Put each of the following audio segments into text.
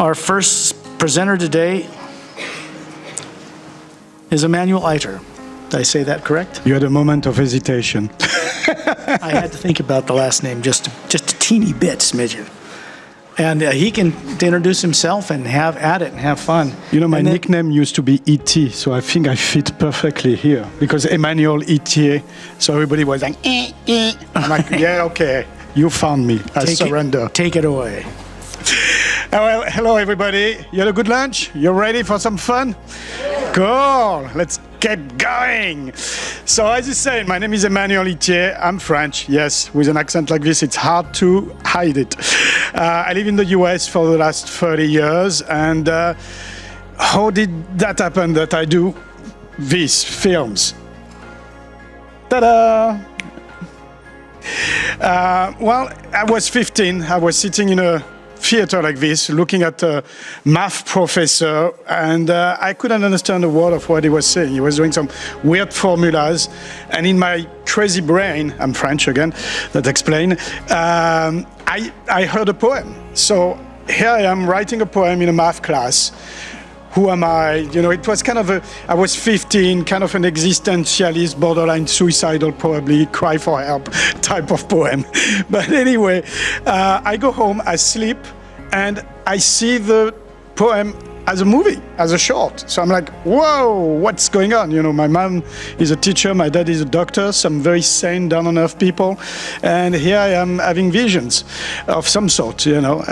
Our first presenter today is Emmanuel ITIER. Did I say that correct? You had a moment of hesitation. I had to think about the last name just a teeny bit, smidgen. And he can introduce himself and have at it and have fun. You know, my nickname used to be E.T., so I think I fit perfectly here. Because Emmanuel ITIER, so everybody was like, eh. I'm like, yeah, okay, you found me. I surrender. Take it away. Well, hello, everybody. You had a good lunch? You ready for some fun? Cool. Let's get going. So as you said, my name is Emmanuel ITIER. I'm French. Yes, with an accent like this, it's hard to hide it. I live in the US for the last 30 years. And how did that happen that I do these films? Ta-da! Well, I was 15. I was sitting in a theater like this, looking at a math professor, and I couldn't understand a word of what he was saying. He was doing some weird formulas, and in my crazy brain, I'm French again, that explains, I heard a poem. So here I am writing a poem in a math class. Who am I? You know, it was kind of I was 15, kind of an existentialist, borderline suicidal, probably cry for help type of poem. But anyway, I go home, I sleep, and I see the poem as a movie, as a short. So I'm like, whoa, what's going on? You know, my mom is a teacher, my dad is a doctor, some very sane, down-on-earth people. And here I am having visions of some sort, you know.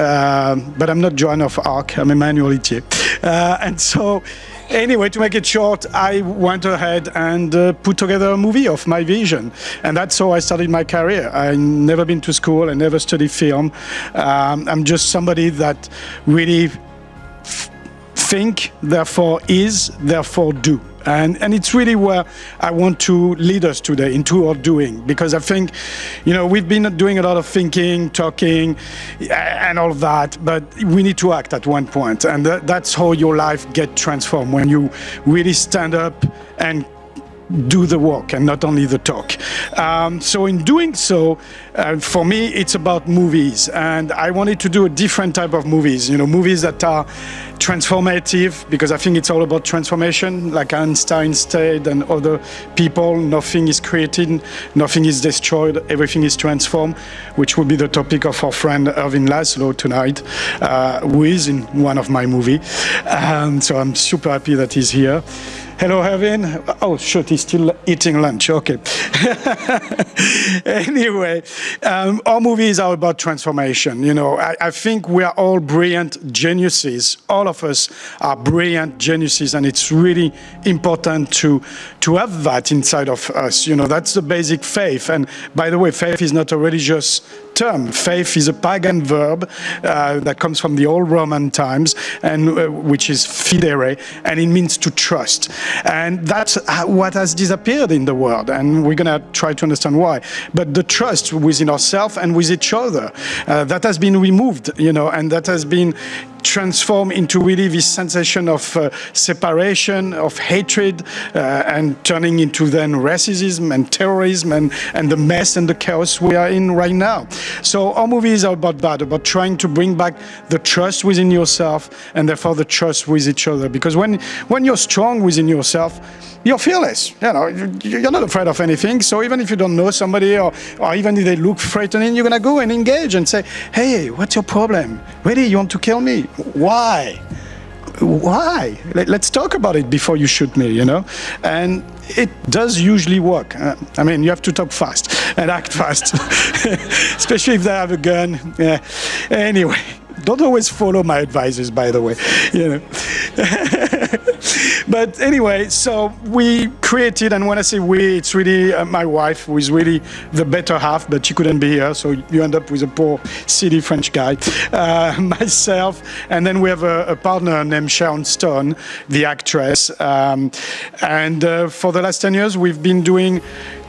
But I'm not Joan of Arc, I'm Emmanuel ITIER. And so, anyway, to make it short, I went ahead and put together a movie of my vision. And that's how I started my career. I never been to school, I never studied film. I'm just somebody that really think, therefore is, therefore do. And it's really where I want to lead us today, into our doing. Because I think, you know, we've been doing a lot of thinking, talking, and all of that, but we need to act at one point. And that's how your life gets transformed, when you really stand up and do the work and not only the talk. So in doing so, for me, it's about movies. And I wanted to do a different type of movies, you know, movies that are transformative, because I think it's all about transformation, like Einstein said and other people. Nothing is created, nothing is destroyed, everything is transformed, which will be the topic of our friend Erwin Laszlo tonight, who is in one of my movies. So I'm super happy that he's here. Hello, Erwin. Oh, shoot, he's still eating lunch. Okay. Anyway, our movies are about transformation. You know, I think we are all brilliant geniuses. All of us are brilliant geniuses, and it's really important to have that inside of us. You know, that's the basic faith. And by the way, faith is not a religious term. Faith is a pagan verb that comes from the old Roman times, and which is fidere, and it means to trust. And that's what has disappeared in the world, and we're going to try to understand why. But the trust within ourselves and with each other, that has been removed, you know, and that has been transformed into really this sensation of separation, of hatred, and turning into then racism and terrorism and the mess and the chaos we are in right now. So our movies are about that, about trying to bring back the trust within yourself and therefore the trust with each other. Because when you're strong within yourself, you're fearless. You know, you're not afraid of anything. So even if you don't know somebody, or even if they look threatening, you're gonna go and engage and say, "Hey, what's your problem? Really, you want to kill me? Why? Why? Let's talk about it before you shoot me." You know, and it does usually work. I mean, you have to talk fast and act fast, especially if they have a gun. Yeah. Anyway. Don't always follow my advices, by the way, you know. But anyway, so we created, and when I say we, it's really my wife, who is really the better half, but she couldn't be here, so you end up with a poor, silly French guy, myself, and then we have a partner named Sharon Stone, the actress. And for the last 10 years, we've been doing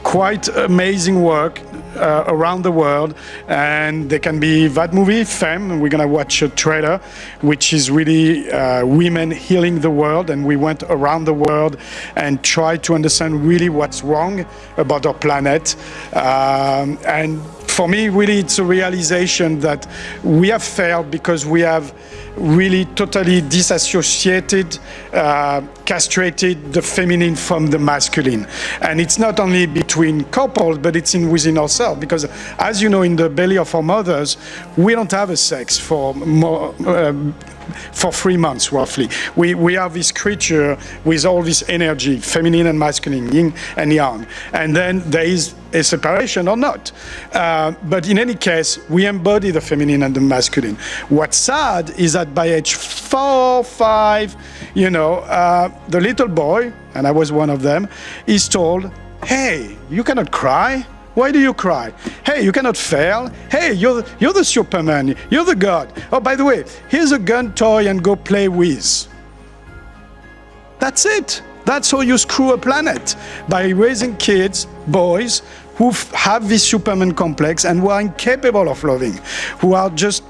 quite amazing work around the world, and there can be that movie, Femme, and we're gonna watch a trailer, which is really women healing the world, and we went around the world and tried to understand really what's wrong about our planet, and for me, really, it's a realization that we have failed because we have really totally disassociated, castrated the feminine from the masculine. And it's not only between couples, but it's within ourselves. Because as you know, in the belly of our mothers, we don't have a sex for 3 months, roughly. We have this creature with all this energy, feminine and masculine, yin and yang. And then there is a separation or not. But in any case, we embody the feminine and the masculine. What's sad is that by age 4, 5, the little boy, and I was one of them, is told, hey, you cannot cry. Why do you cry? Hey, you cannot fail. Hey, you're the Superman. You're the God. Oh, by the way, here's a gun toy and go play with. That's it. That's how you screw a planet, by raising kids, boys, who have this Superman complex and who are incapable of loving, who are just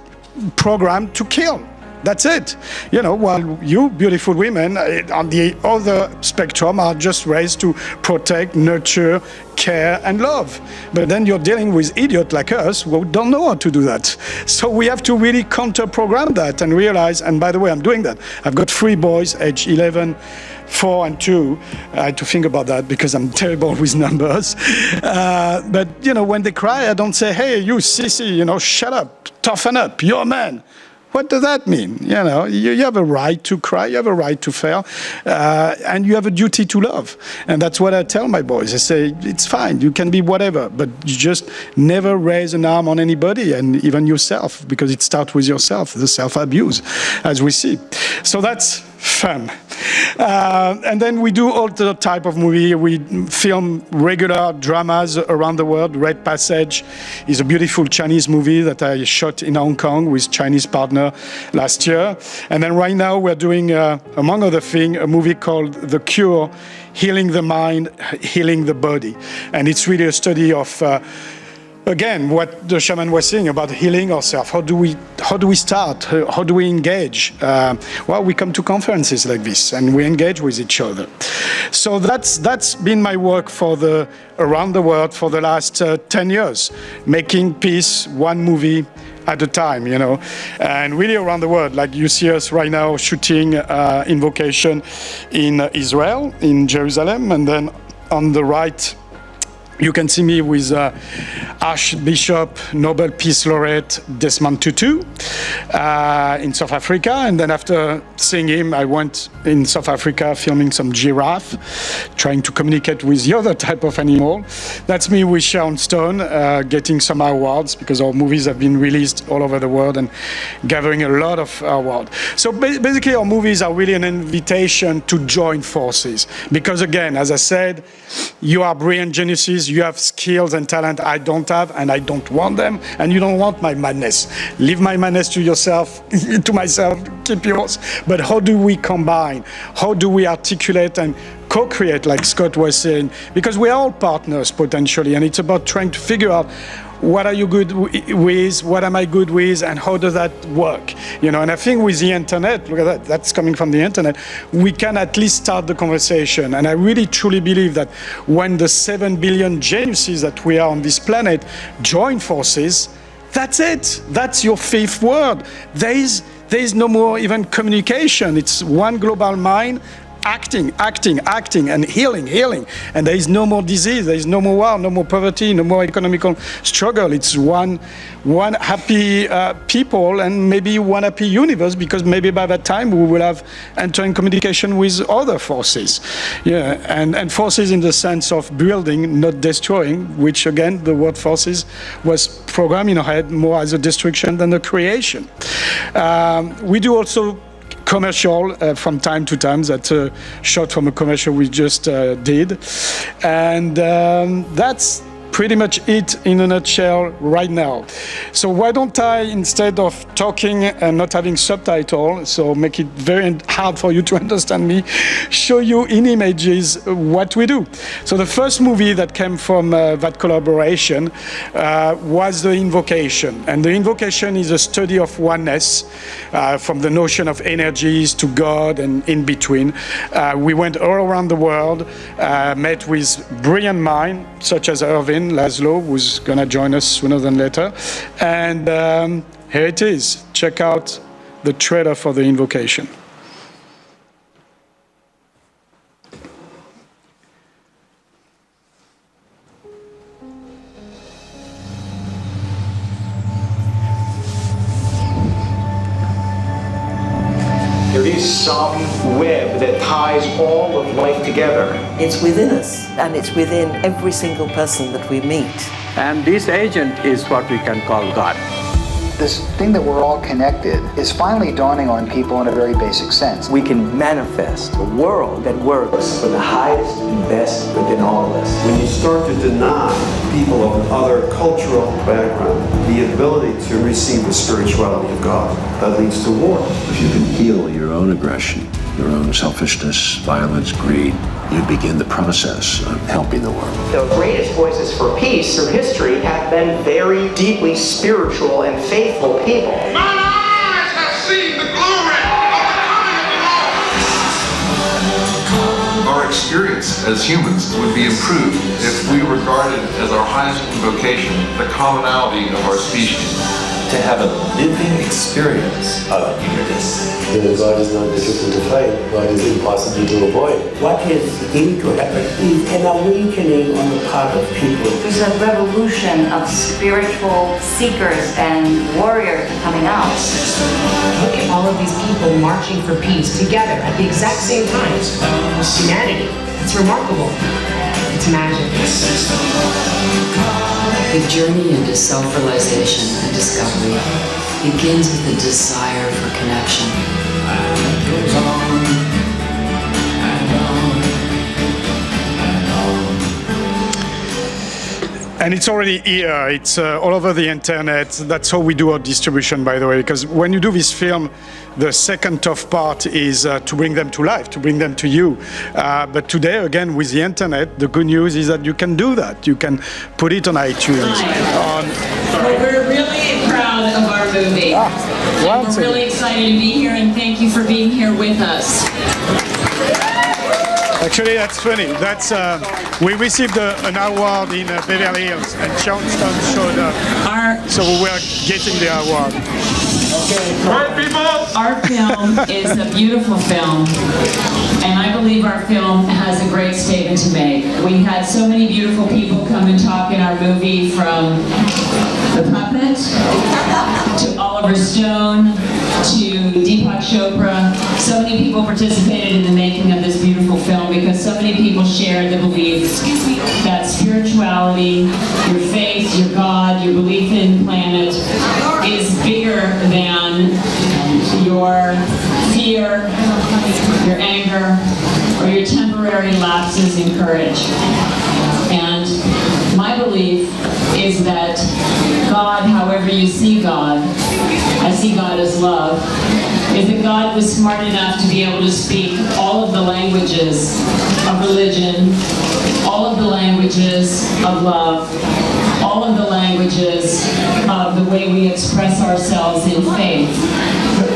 programmed to kill. That's it. While you beautiful women on the other spectrum are just raised to protect, nurture, care, and love. But then you're dealing with idiots like us who don't know how to do that. So we have to really counter-program that and realize, and by the way, I'm doing that. I've got 3 boys, age 11, 4 and 2. I had to think about that because I'm terrible with numbers. But, when they cry, I don't say, hey, you sissy, shut up, toughen up, you're a man. What does that mean? You have a right to cry, you have a right to fail, and you have a duty to love. And that's what I tell my boys. I say, it's fine, you can be whatever, but you just never raise an arm on anybody, and even yourself, because it starts with yourself, the self-abuse, as we see. So that's fun. And then we do all the type of movie. We film regular dramas around the world. Red Passage is a beautiful Chinese movie that I shot in Hong Kong with Chinese partner last year. And then right now we're doing, among other things, a movie called The Cure, Healing the Mind, Healing the Body. And it's really a study of again, what the shaman was saying about healing ourselves. How do we start? How do we engage? Well, we come to conferences like this and we engage with each other. So that's been my work around the world for the last 10 years, making peace one movie at a time, and really around the world. Like you see us right now shooting Invocation in Israel, in Jerusalem, and then on the right, you can see me with Archbishop, Nobel Peace Laureate Desmond Tutu in South Africa. And then after seeing him, I went in South Africa filming some giraffe, trying to communicate with the other type of animal. That's me with Sharon Stone, getting some awards because our movies have been released all over the world and gathering a lot of awards. So basically our movies are really an invitation to join forces. Because again, as I said, you are brilliant geniuses, you have skills and talent I don't have and I don't want them, and you don't want my madness. Leave my madness to yourself, to myself, keep yours. But how do we combine? How do we articulate and co-create, like Scott was saying? Because we are all partners potentially, and it's about trying to figure out what are you good with, what am I good with, and how does that work? And I think with the internet, look at that, that's coming from the internet, we can at least start the conversation. And I really truly believe that when the 7 billion geniuses that we are on this planet join forces, that's it. That's your fifth word. There is no more even communication. It's one global mind, acting, and healing. And there is no more disease, there is no more war, no more poverty, no more economical struggle. It's one happy people and maybe one happy universe, because maybe by that time we will have entering communication with other forces. Yeah, and forces in the sense of building, not destroying, which again, the word forces was programmed in our head more as a destruction than a creation. We do also commercial from time to time. That's a shot from a commercial we just did. And that's pretty much it in a nutshell right now. So why don't I, instead of talking and not having subtitle, so make it very hard for you to understand me, show you in images what we do. So the first movie that came from that collaboration was the Invocation. And the Invocation is a study of oneness, from the notion of energies to God and in between. We went all around the world, met with brilliant minds such as Irving, in, Laszlo, who's going to join us sooner than later. And here it is. Check out the trailer for The Invocation. There is some web that ties all of life together. It's within us, and it's within every single person that we meet. And this agent is what we can call God. This thing that we're all connected is finally dawning on people in a very basic sense. We can manifest a world that works for the highest and best within all of us. When you start to deny people of another cultural background the ability to receive the spirituality of God, that leads to war. If you can heal your own aggression, your own selfishness, violence, greed, you begin the process of helping the world. The greatest voices for peace through history have been very deeply spiritual and faithful people. Mine eyes have seen the glory of the coming of the Lord. Our experience as humans would be improved if we regarded as our highest vocation the commonality of our species. To have a living experience of uniqueness. God is not difficult to find. God is impossible to avoid. What is beginning to happen is an awakening on the part of people. There's a revolution of spiritual seekers and warriors coming out. Look at all of these people marching for peace together at the exact same time. Humanity. It's remarkable. It's magic. The journey into self-realization and discovery begins with a desire for connection. And it goes on and on and on. And it's already here. It's all over the internet. That's how we do our distribution, by the way, because when you do this film, the second tough part is to bring them to life, to bring them to you. But today, again, with the internet, the good news is that you can do that. You can put it on iTunes. We're really proud of our movie. We're really excited to be here, and thank you for being here with us. Actually, that's funny. That's we received an award in Beverly Hills, and Sean Stone showed up. So we were getting the award. Our film is a beautiful film, and I believe our film has a great statement to make. We had so many beautiful people come and talk in our movie, from the puppet to Oliver Stone to Deepak Chopra. So many people participated in the making of this beautiful film because so many people shared the belief that spirituality, your faith, your God, your belief in the planet is bigger than your fear, your anger, or your temporary lapses in courage. And my belief is that God, however you see God, I see God as love, is that God was smart enough to be able to speak all of the languages of religion, all of the languages of love, all of the languages of the way we express ourselves in faith.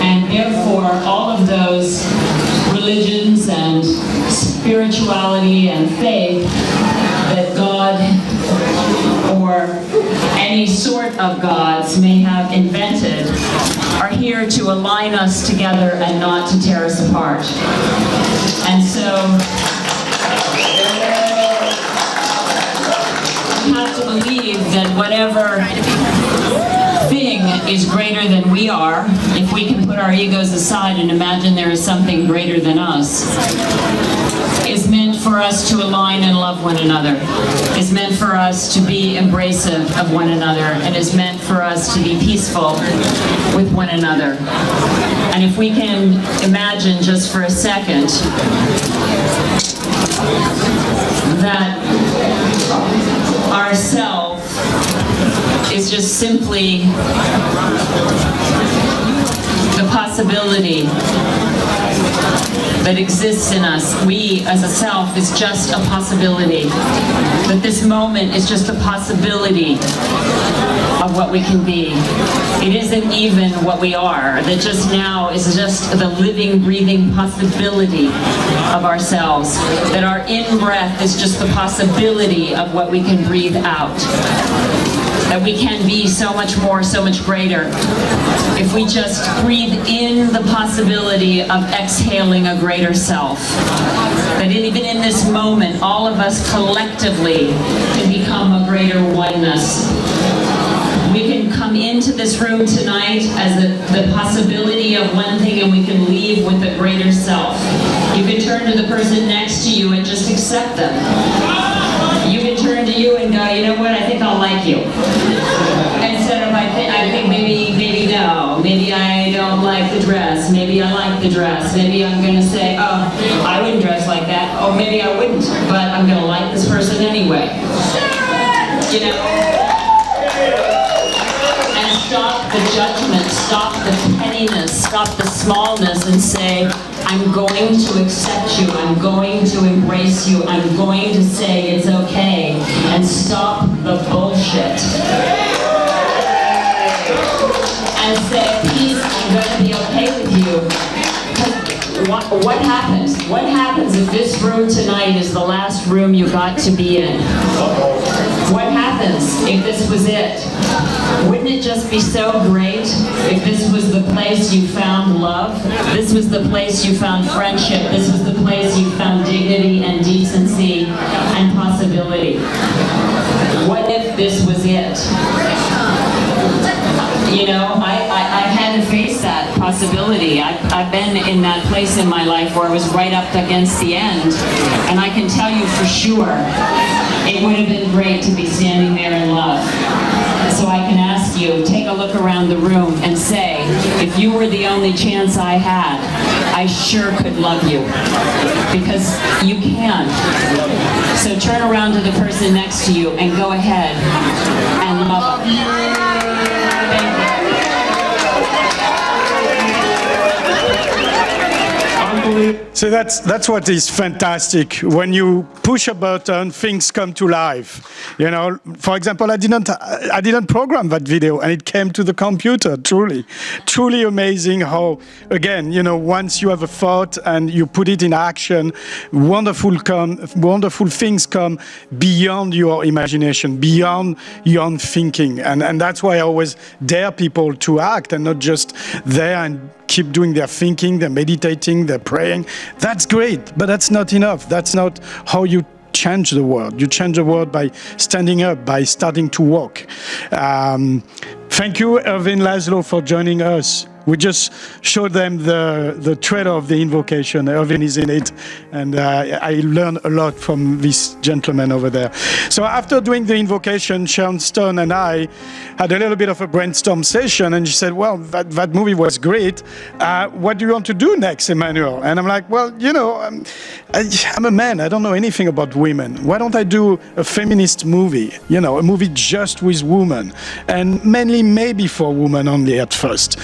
And therefore, all of those religions and spirituality and faith that God or any sort of gods may have invented are here to align us together and not to tear us apart. And so we have to believe that whatever thing is greater than we are, if we can put our egos aside and imagine there is something greater than us, is meant for us to align and love one another, is meant for us to be embracive of one another, and is meant for us to be peaceful with one another. And if we can imagine just for a second that ourself is just simply the possibility that exists in us. We as a self is just a possibility. That this moment is just a possibility of what we can be. It isn't even what we are. That just now is just the living, breathing possibility of ourselves. That our in-breath is just the possibility of what we can breathe out. That we can be so much more, so much greater if we just breathe in the possibility of exhaling a greater self. That even in this moment, all of us collectively can become a greater oneness. We can come into this room tonight as the possibility of one thing, and we can leave with a greater self. You can turn to the person next to you and just accept them. You can turn to you and go, you know what, I think I'll like you. Instead of, I think maybe no. Maybe I don't like the dress. Maybe I like the dress. Maybe I'm going to say, oh, I wouldn't dress like that. Oh, maybe I wouldn't, but I'm going to like this person anyway. You know? And stop the judgment, stop the pettiness, stop the smallness, and say, I'm going to accept you, I'm going to embrace you, I'm going to say it's okay, and stop the bullshit. And say, please, I'm going to be okay with you. What happens? What happens if this room tonight is the last room you got to be in? What happens if this was it? Wouldn't it just be so great if this was the place you found love? This was the place you found friendship. This was the place you found dignity and decency and possibility. What if this was it? You know, I had to face that possibility. I've been in that place in my life where I was right up against the end, and I can tell you for sure, it would have been great to be standing there in love. So I can ask you, take a look around the room and say, if you were the only chance I had, I sure could love you. Because you can. So turn around to the person next to you and go ahead and love them. So that's what is fantastic. When you push a button, things come to life. You know, for example, I didn't program that video, and it came to the computer. Truly amazing how, again, you know, once you have a thought and you put it in action, wonderful things come beyond your imagination, beyond your own thinking, and that's why I always dare people to act and not just there and keep doing their thinking, their meditating, their praying. That's great, but that's not enough. That's not how you change the world. You change the world by standing up, by starting to walk. Thank you, Erwin Laszlo, for joining us. We just showed them the trailer of the invocation. Erwin is in it, and I learned a lot from this gentleman over there. So after doing the invocation, Sharon Stone and I had a little bit of a brainstorm session, and she said, well, that movie was great. What do you want to do next, Emmanuel? And I'm like, well, you know, I'm a man. I don't know anything about women. Why don't I do a feminist movie? You know, a movie just with women, and mainly maybe for women only at first.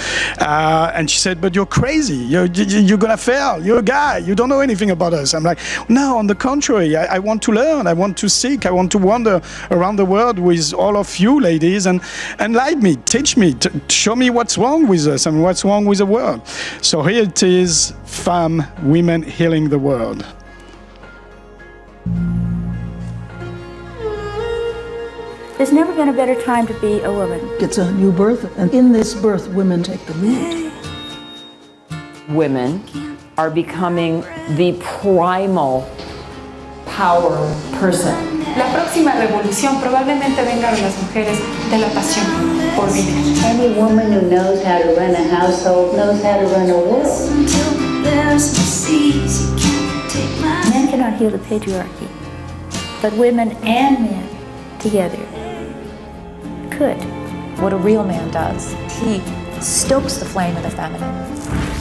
And she said, but you're crazy. You're going to fail. You're a guy. You don't know anything about us. I'm like, no, on the contrary. I want to learn. I want to seek. I want to wander around the world with all of you ladies and enlighten me, teach me, show me what's wrong with us and what's wrong with the world. So here it is, Femme, Women Healing the World. There's never been a better time to be a woman. It's a new birth, and in this birth, women take the lead. Women are becoming the primal power person. La próxima revolución probablemente venga de las mujeres de la pasión por vivir. Any woman who knows how to run a household knows how to run a world. Men cannot heal the patriarchy, but women and men together could. What a real man does, he stokes the flame of the feminine.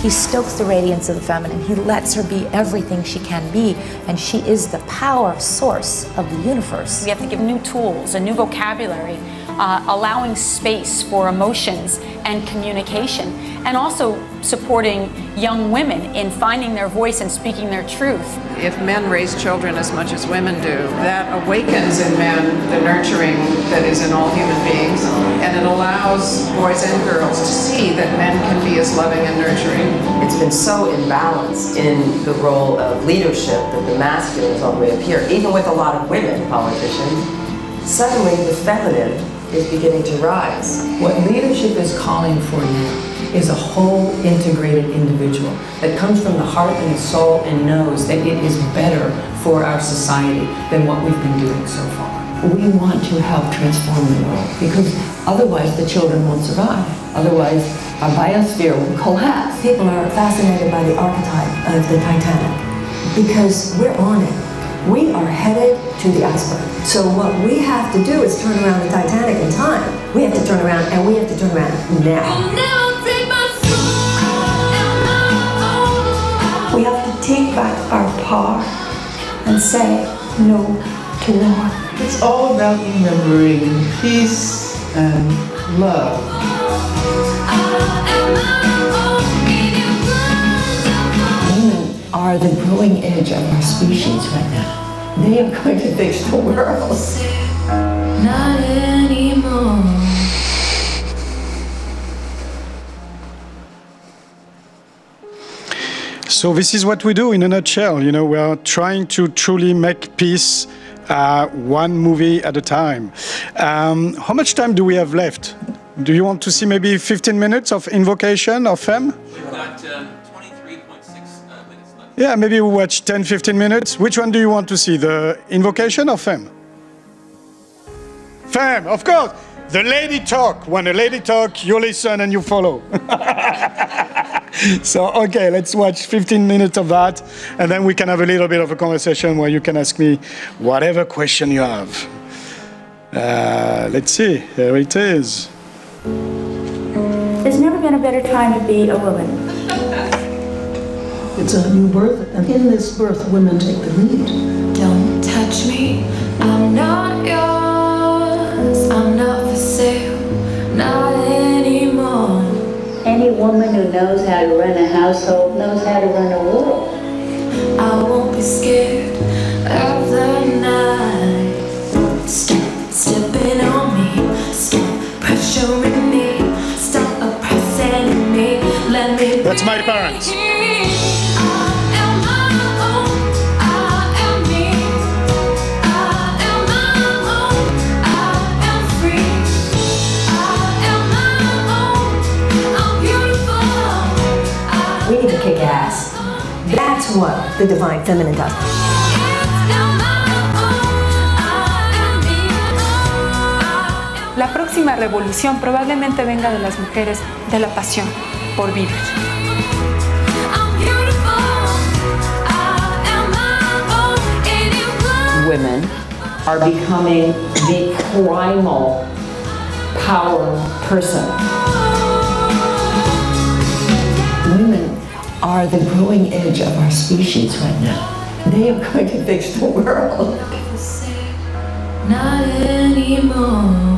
He stokes the radiance of the feminine. He lets her be everything she can be, and she is the power source of the universe. We have to give new tools, a new vocabulary, allowing space for emotions and communication, and also supporting young women in finding their voice and speaking their truth. If men raise children as much as women do, that awakens in men the nurturing that is in all human beings, and it allows boys and girls to see that men can be as loving and nurturing. It's been so imbalanced in the role of leadership that the masculine is all the way up here, even with a lot of women politicians. Suddenly the feminine is beginning to rise. What leadership is calling for now is a whole integrated individual that comes from the heart and the soul and knows that it is better for our society than what we've been doing so far. We want to help transform the world because otherwise the children won't survive. Otherwise our biosphere will collapse. People are fascinated by the archetype of the Titanic because we're on it. We are headed to the iceberg. So what we have to do is turn around the Titanic in time. We have to turn around, and we have to turn around now. We have to take back our power and say no to war. It's all about remembering peace and love. Women are the growing edge of our species right now. They are going to fix the world. Not anymore. So this is what we do in a nutshell. You know, we are trying to truly make peace one movie at a time. How much time do we have left? Do you want to see maybe 15 minutes of Invocation of Femme? We've got 23.6 minutes left. Yeah, maybe we watch 10, 15 minutes. Which one do you want to see, the Invocation or Femme? Femme, of course. The lady talk. When a lady talk, you listen and you follow. So, okay, let's watch 15 minutes of that, and then we can have a little bit of a conversation where you can ask me whatever question you have. Let's see, here it is. There's never been a better time to be a woman. It's a new birth, and in this birth, women take the lead. Don't touch me, I'm not yours, I'm not for sale, not anymore. Any woman who knows how to run a household knows how to run a world. I won't be scared of the night. Stop stepping on me, stop pressuring me, stop oppressing me, let me. That's my parents. We need to kick ass. That's what the divine feminine does. La próxima revolución probablemente venga de las mujeres de la pasión por vivir. Women are becoming the primal power person. Women are the growing edge of our species right now. They are going to fix the world. Not anymore.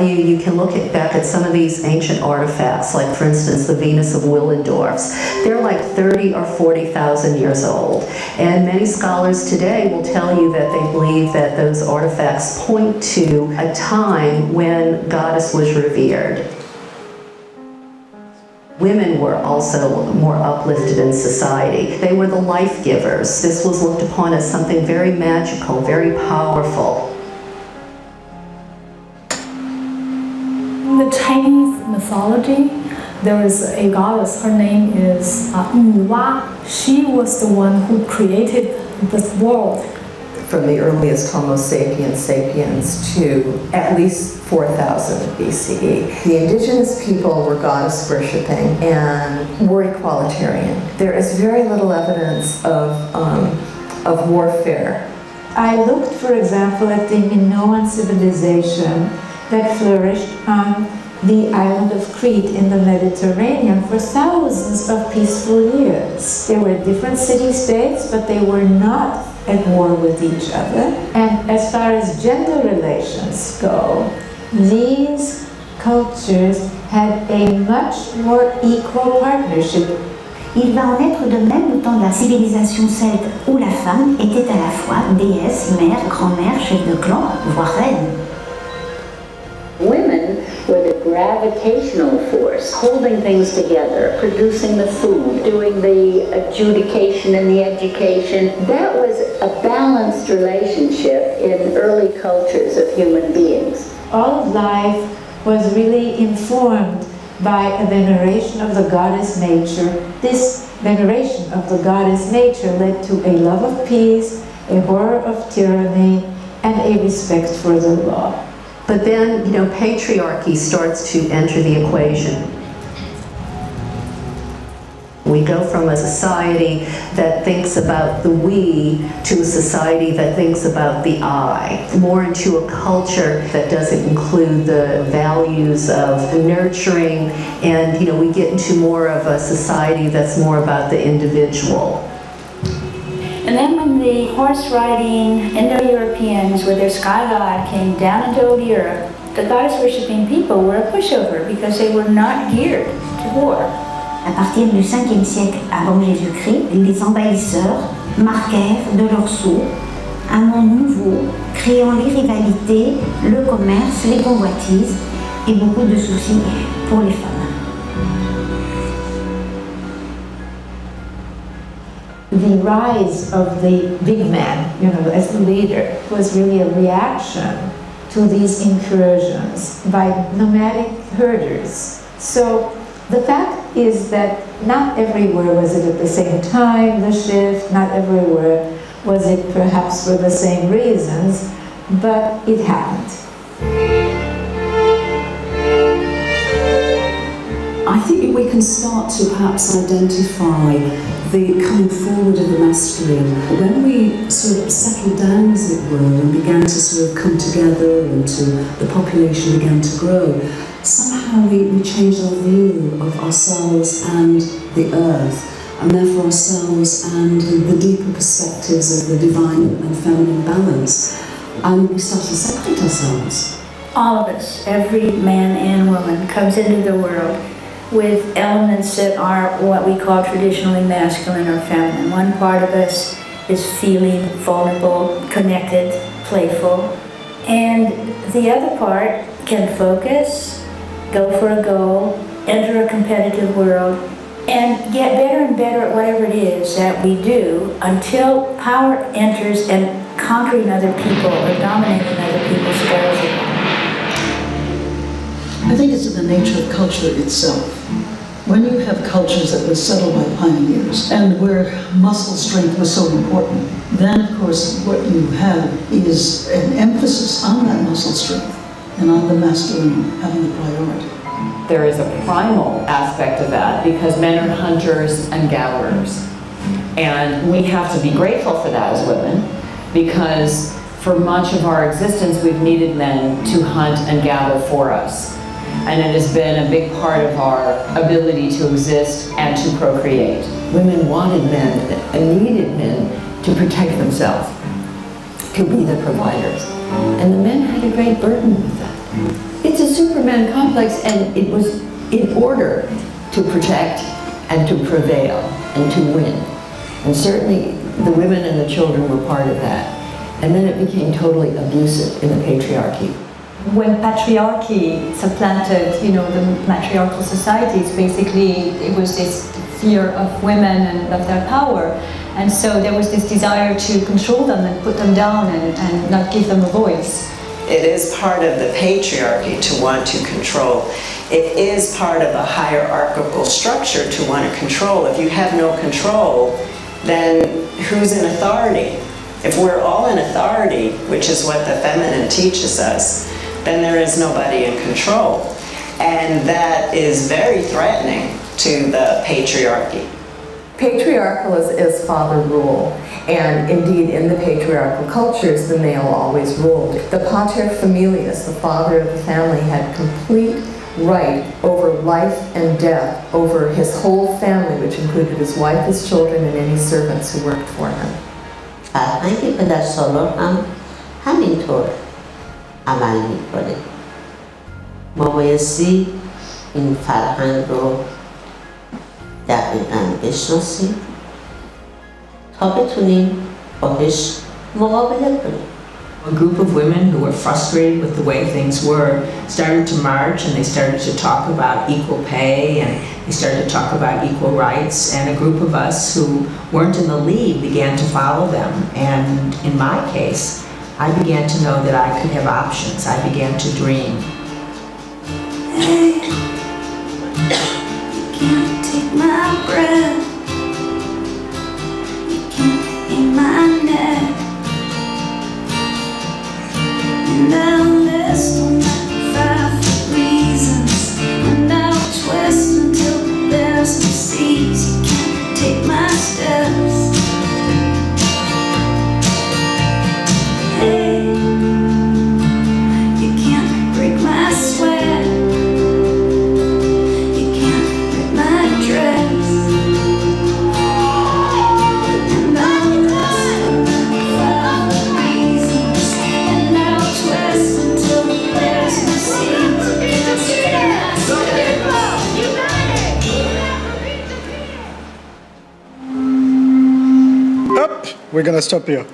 You can look back at some of these ancient artifacts, like for instance the Venus of Willendorf's. They're like 30 or 40,000 years old. And many scholars today will tell you that they believe that those artifacts point to a time when Goddess was revered. Women were also more uplifted in society. They were the life givers. This was looked upon as something very magical, very powerful. In the Chinese mythology, there is a goddess, her name is Nuwa. She was the one who created this world. From the earliest Homo sapiens to at least 4000 BCE. The indigenous people were goddess worshipping and were equalitarian. There is very little evidence of warfare. I looked, for example, at the Minoan civilization that flourished on the island of Crete in the Mediterranean for thousands of peaceful years. There were different city-states, but they were not at war with each other. And as far as gender relations go, these cultures had a much more equal partnership. Il va en être de même au temps de la civilisation celte, où la femme était à la fois déesse, mère, grand-mère, chef de clan, voire reine. Women were the gravitational force, holding things together, producing the food, doing the adjudication and the education. That was a balanced relationship in early cultures of human beings. All of life was really informed by a veneration of the goddess nature. This veneration of the goddess nature led to a love of peace, a horror of tyranny, and a respect for the law. But then, patriarchy starts to enter the equation. We go from a society that thinks about the we to a society that thinks about the I, more into a culture that doesn't include the values of nurturing, and we get into more of a society that's more about the individual. And then when the horse-riding Indo-Europeans with their sky god came down into old Europe, the goddess-worshipping people were a pushover because they were not geared to war. À partir du 5e siècle avant Jésus-Christ, les envahisseurs marquèrent de leur sceau un monde nouveau, créant les rivalités, le commerce, les convoitises et beaucoup de soucis pour les femmes. The rise of the big man, as the leader, was really a reaction to these incursions by nomadic herders. So the fact is that not everywhere was it at the same time, the shift, not everywhere was it perhaps for the same reasons, but it happened. I think we can start to perhaps identify the coming forward of the masculine. When we sort of settled down, as it were, and began to sort of come together and the population began to grow, somehow we changed our view of ourselves and the earth, and therefore ourselves and the deeper perspectives of the divine and feminine balance. And we started to separate ourselves. All of us, every man and woman, comes into the world with elements that are what we call traditionally masculine or feminine. One part of us is feeling vulnerable, connected, playful, and the other part can focus, go for a goal, enter a competitive world, and get better and better at whatever it is that we do until power enters and conquering other people or dominating other people spoils it. I think it's in the nature of culture itself. When you have cultures that were settled by pioneers and where muscle strength was so important, then of course what you have is an emphasis on that muscle strength and on the masculine having the priority. There is a primal aspect of that because men are hunters and gatherers. And we have to be grateful for that as women because for much of our existence we've needed men to hunt and gather for us. And it has been a big part of our ability to exist and to procreate. Women wanted men and needed men to protect themselves, to be the providers. And the men had a great burden with that. It's a Superman complex, and it was in order to protect and to prevail and to win. And certainly the women and the children were part of that. And then it became totally abusive in the patriarchy. when patriarchy supplanted, the matriarchal societies, basically it was this fear of women and of their power. And so there was this desire to control them and put them down and not give them a voice. It is part of the patriarchy to want to control. It is part of a hierarchical structure to want to control. If you have no control, then who's in authority? If we're all in authority, which is what the feminine teaches us, then there is nobody in control. And that is very threatening to the patriarchy. Patriarchal is father rule, and indeed in the patriarchal cultures the male always ruled. The pater familias, the father of the family, had complete right over life and death, over his whole family, which included his wife, his children, and any servants who worked for him. فرهنگ پدرسالار هم همینطور عمل میکنه. ما بایستی این فرهنگ رو دقیقاً بشناسیم تا بتونیم باهاش مقابله کنیم. A group of women who were frustrated with the way things were started to march, and they started to talk about equal pay, and they started to talk about equal rights, and a group of us who weren't in the lead began to follow them. And in my case, I began to know that I could have options. I began to dream. Hey, you can't take my breath, you can't aim my neck, and I'll list on 5 reasons, and I'll twist until there's no seas. You can't take my steps. Hey, you can't break my sweat, you can't rip my dress, and I'll list on 5 reasons, and I'll twist until there's no seams. You can't take my steps. Up, we're gonna stop here.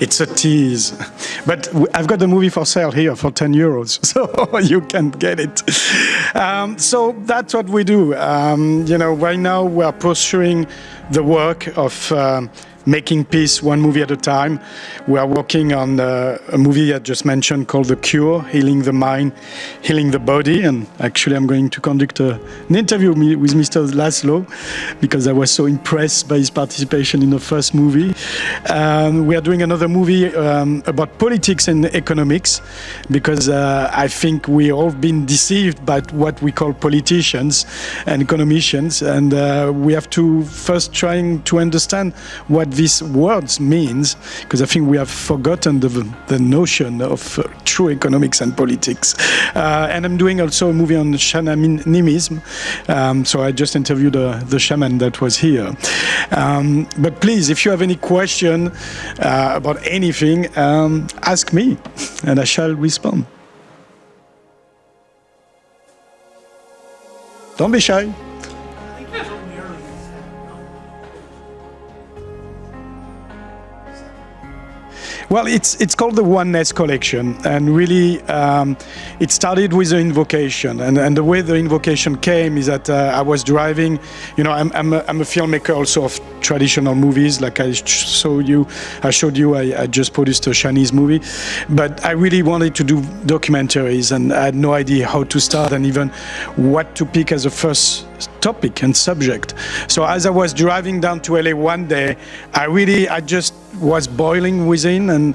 It's a tease. But I've got the movie for sale here for €10, so you can get it. So that's what we do. Right now we are pursuing the work of making peace one movie at a time. We are working on a movie I just mentioned called The Cure, Healing the Mind, Healing the Body. And actually I'm going to conduct an interview with Mr. Laszlo because I was so impressed by his participation in the first movie. We are doing another movie about politics and economics because I think we all been deceived by what we call politicians and economicians, and we have to first trying to understand what these words means, because I think we have forgotten the notion of true economics and politics. And I'm doing also a movie on shamanism, so I just interviewed the shaman that was here. But please, if you have any question about anything, ask me and I shall respond. Don't be shy. Well, it's called the Oneness Collection, and really it started with the invocation, and the way the invocation came is that I was driving. I'm a filmmaker also of traditional movies, like I showed you. I just produced a Chinese movie, but I really wanted to do documentaries, and I had no idea how to start and even what to pick as a first topic and subject. So as I was driving down to LA one day, I just was boiling within, and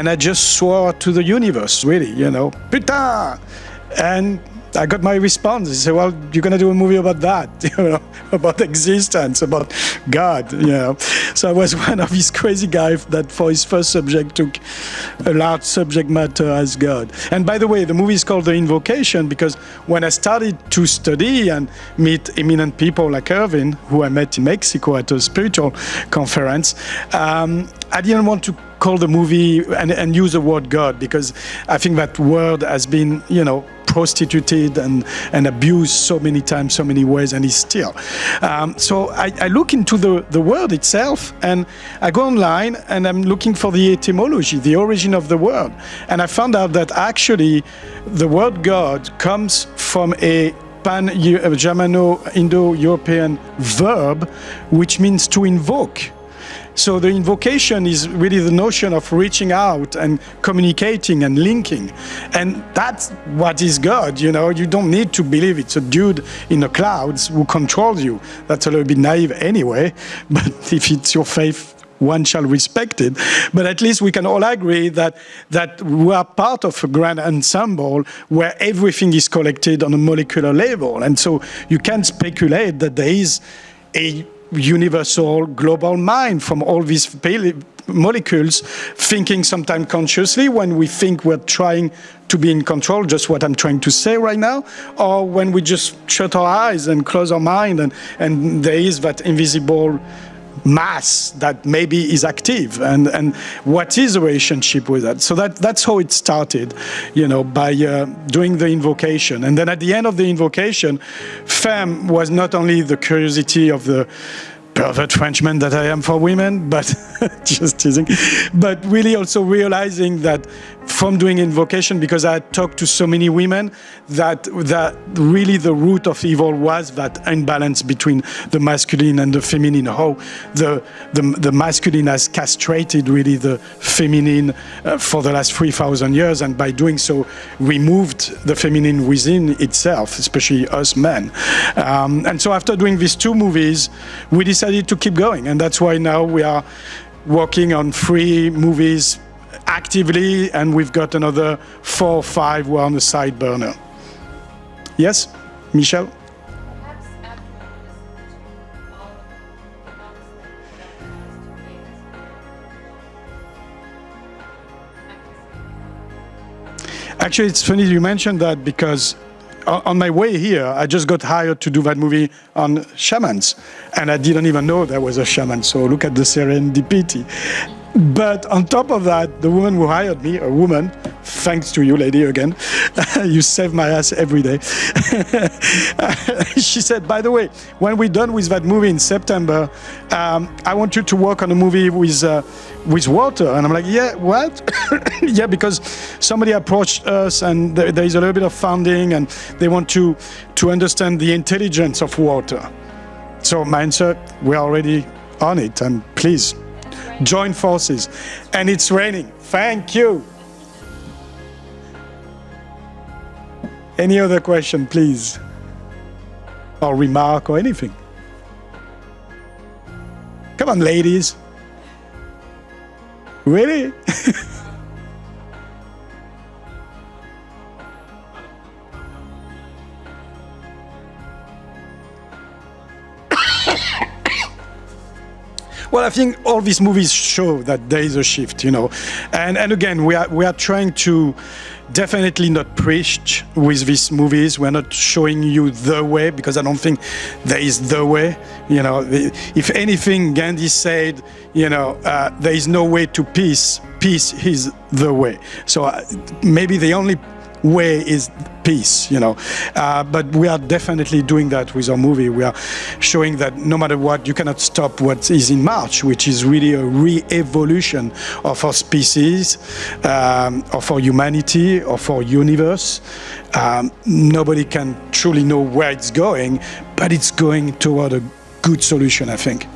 I just swore to the universe, really, putain! And I got my response. He said, well, you're going to do a movie about that, about existence, about God, So I was one of these crazy guys that for his first subject took a large subject matter as God. And by the way, the movie is called The Invocation because when I started to study and meet eminent people like Irvin, who I met in Mexico at a spiritual conference, I didn't want to call the movie and use the word God because I think that word has been, prostituted and abused so many times, so many ways, and is still. So I look into the word itself, and I go online and I'm looking for the etymology, the origin of the word. And I found out that actually the word God comes from a Pan-Germano-Indo-European verb, which means to invoke. So the invocation is really the notion of reaching out and communicating and linking. And that's what is God, you know. You don't need to believe it's a dude in the clouds who controls you. That's a little bit naive anyway, but if it's your faith, one shall respect it. But at least we can all agree that we are part of a grand ensemble where everything is collected on a molecular level. And so you can speculate that there is a universal global mind from all these molecules thinking sometimes consciously when we think we're trying to be in control, just what I'm trying to say right now, or when we just shut our eyes and close our mind and there is that invisible mass that maybe is active, and what is the relationship with that? So that's how it started, you know, by doing the invocation. And then at the end of the invocation, femme was not only the curiosity of the pervert Frenchman that I am for women, but just teasing, but really also realizing that from doing invocation, because I had talked to so many women, that really the root of evil was that imbalance between the masculine and the feminine, how the masculine has castrated really the feminine for the last 3,000 years, and by doing so removed the feminine within itself, especially us men. And so after doing these two movies, we decided to keep going, and that's why now we are working on 3 movies actively, and we've got another 4 or 5 who are on the side burner. Yes, Michel? Actually, it's funny you mentioned that, because on my way here, I just got hired to do that movie on shamans, and I didn't even know there was a shaman, so look at the serendipity. But on top of that, the woman who hired me, a woman, thanks to you, lady, again, you save my ass every day. She said, by the way, when we're done with that movie in September, I want you to work on a movie with water. And I'm like, yeah, what? Yeah, because somebody approached us and there is a little bit of funding and they want to understand the intelligence of water. So my answer, we're already on it, and please, join forces. And it's raining. Thank you. Any other question, please? Or remark or anything? Come on, ladies. Really? Well, I think all these movies show that there is a shift, you know. And again, we are trying to definitely not preach with these movies. We're not showing you the way, because I don't think there is the way. You know, if anything, Gandhi said, you know, there is no way to peace. Peace is the way. So maybe the only way is peace, you know. But we are definitely doing that with our movie. We are showing that no matter what, you cannot stop what is in march, which is really a re-evolution of our species, of our humanity, of our universe. Nobody can truly know where it's going, but it's going toward a good solution, I think.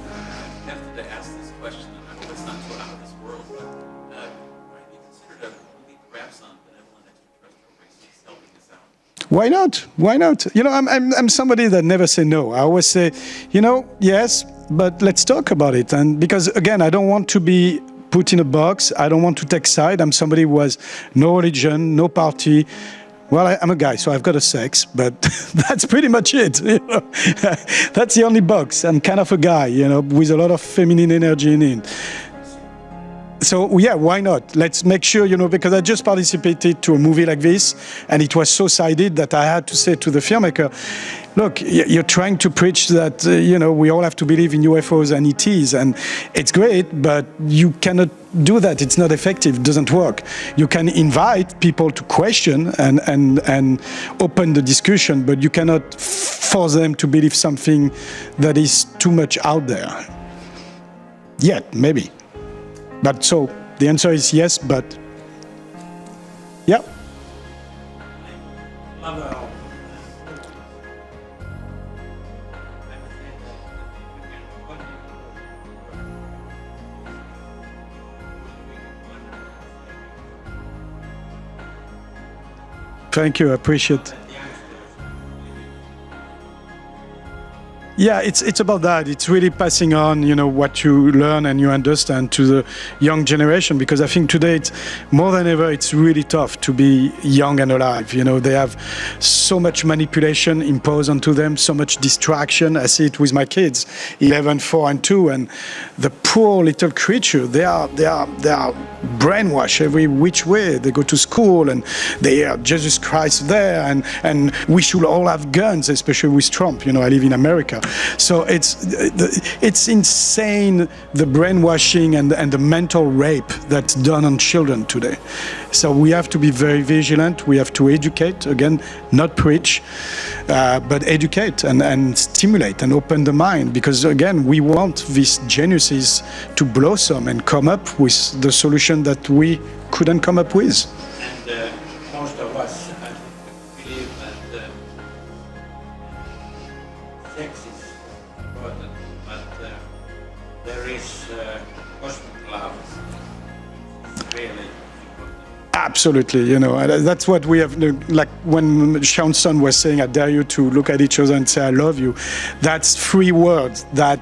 Why not? Why not? You know, I'm somebody that never say no. I always say, you know, yes, but let's talk about it. And because again, I don't want to be put in a box. I don't want to take side. I'm somebody who has no religion, no party. Well, I'm a guy, so I've got a sex, but that's pretty much it. You know? That's the only box. I'm kind of a guy, you know, with a lot of feminine energy in it. So yeah, why not? Let's make sure, you know, because I just participated to a movie like this, and it was so sided that I had to say to the filmmaker, look, you're trying to preach that, we all have to believe in UFOs and ETs, and it's great, but you cannot do that. It's not effective. It doesn't work. You can invite people to question and open the discussion, but you cannot force them to believe something that is too much out there. Yet, maybe. But so, the answer is yes, but yeah. Thank you, I appreciate it. Yeah, it's about that. It's really passing on, what you learn and you understand to the young generation, because I think today, it's more than ever, it's really tough to be young and alive. They have so much manipulation imposed onto them, so much distraction. I see it with my kids, 11, 4, and 2, and the poor little creature, they are brainwashed every which way. They go to school and they hear Jesus Christ there, and we should all have guns, especially with Trump. I live in America. So it's insane, the brainwashing and the mental rape that's done on children today. So we have to be very vigilant. We have to educate, again, not preach, but educate and stimulate and open the mind, because again, we want these geniuses to blossom and come up with the solution that we couldn't come up with. And most of us believe that sex is important, but there is cosmic love. It's really important. Absolutely, that's what we have, like when Sean's son was saying, I dare you to look at each other and say, I love you. That's 3 words that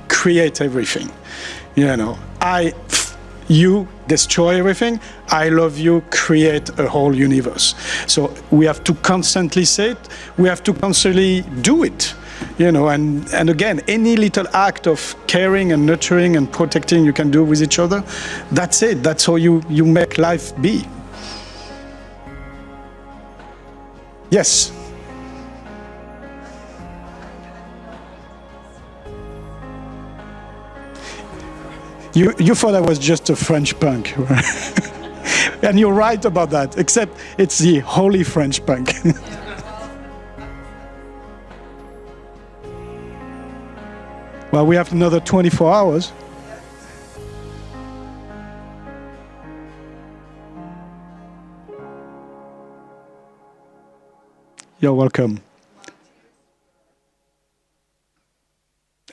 create everything. You destroy everything. I love you, create a whole universe. So we have to constantly say it. We have to constantly do it. And again, any little act of caring and nurturing and protecting you can do with each other, that's it. That's how you make life be. Yes. You thought I was just a French punk. And you're right about that, except it's the holy French punk. Well, we have another 24 hours. You're welcome.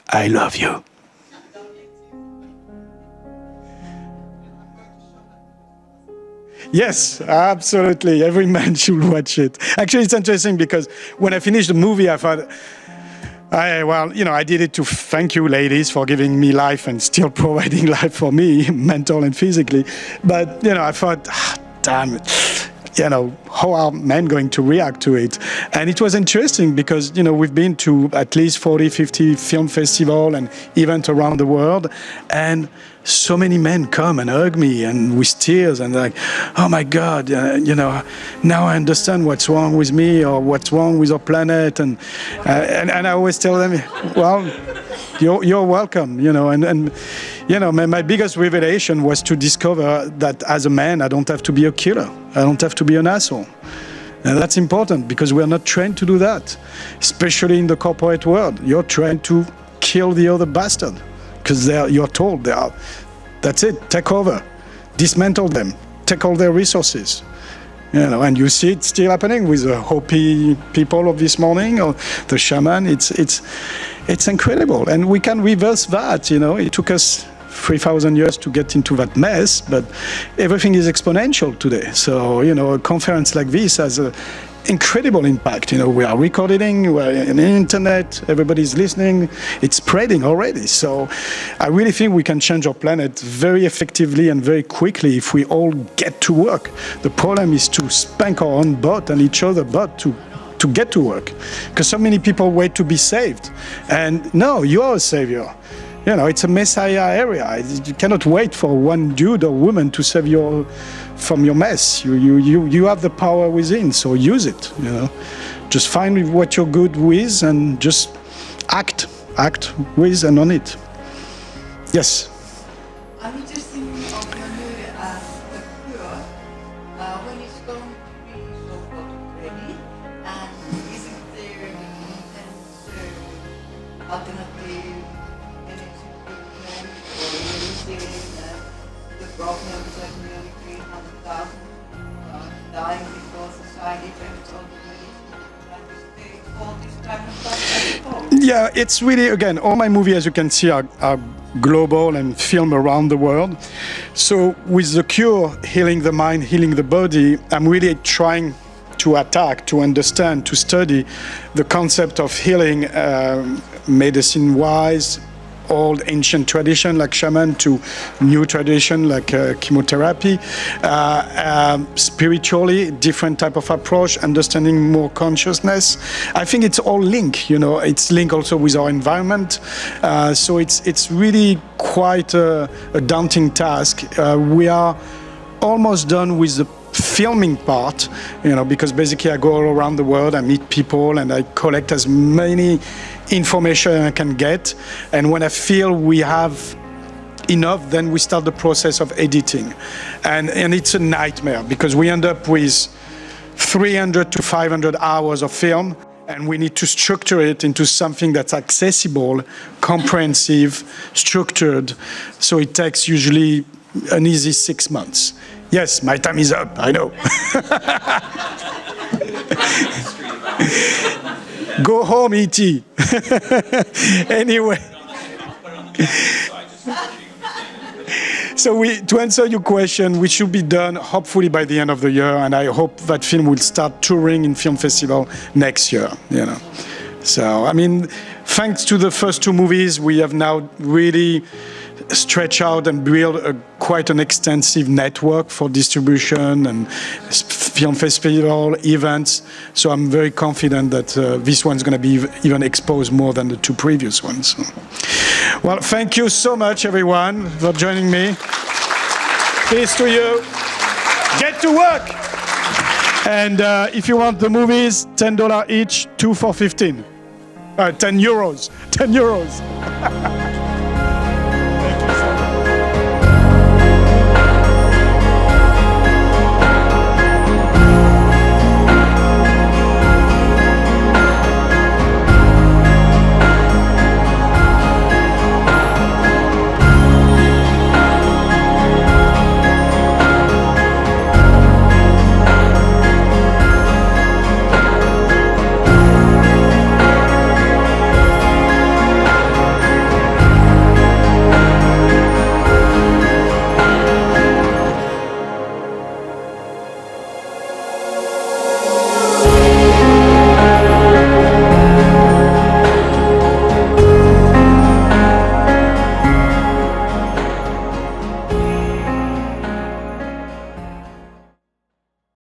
I love you. Yes, absolutely. Every man should watch it. Actually, it's interesting because when I finished the movie, I thought, I did it to thank you, ladies, for giving me life and still providing life for me, mental and physically. But, I thought, damn it. How are men going to react to it? And it was interesting because, we've been to at least 40, 50 film festivals and events around the world. And so many men come and hug me and with tears and like, oh my God, now I understand what's wrong with me or what's wrong with our planet. And I always tell them, well, you're welcome, my biggest revelation was to discover that as a man, I don't have to be a killer. I don't have to be an asshole. And that's important because we're not trained to do that, especially in the corporate world. You're trained to kill the other bastard because you're told that's it, take over, dismantle them, take all their resources. And you see it still happening with the Hopi people of this morning or the shaman. It's incredible. And we can reverse that, It took us 3,000 years to get into that mess, but everything is exponential today. So, a conference like this has an incredible impact. We are recording, we're on the internet, everybody's listening, it's spreading already. So I really think we can change our planet very effectively and very quickly if we all get to work. The problem is to spank our own butt and each other butt to get to work. Because so many people wait to be saved. And no, you are a savior. It's a messiah area. You cannot wait for one dude or woman to save you from your mess. You have the power within, so use it. just find what you're good with and just act with and on it. Yes. I'm just thinking of your movie as The Cure, when it's going to be so-called ready, and isn't there an intense alternative energy treatment, or you say that the problems of nearly 300,000 dying before society turns on the all this kind of stuff? Yeah, it's really, again, all my movies, as you can see, are global and filmed around the world. So with The Cure, healing the mind, healing the body, I'm really trying to attack, to understand, to study the concept of healing medicine-wise, old ancient tradition like shaman to new tradition like chemotherapy, spiritually different type of approach, understanding more consciousness. I think it's all linked, you know, it's linked also with our environment. So it's really quite a daunting task. We are almost done with the filming part, you know, because basically I go all around the world, I meet people and I collect as many information I can get, and when I feel we have enough, then we start the process of editing, and it's a nightmare because we end up with 300 to 500 hours of film, and we need to structure it into something that's accessible, comprehensive, structured, so it takes usually an easy 6 months. Yes, my time is up, I know. Go home, E.T. Anyway. So to answer your question, we should be done hopefully by the end of the year, and I hope that film will start touring in film festival next year, you know. So, I mean, thanks to the first two movies, we have now really stretched out and built quite an extensive network for distribution and film festival events. So I'm very confident that this one's going to be even exposed more than the two previous ones. Well, thank you so much, everyone, for joining me. Peace to you. Get to work. And if you want the movies, $10 each, 2 for 15. 10 euros. 10 euros.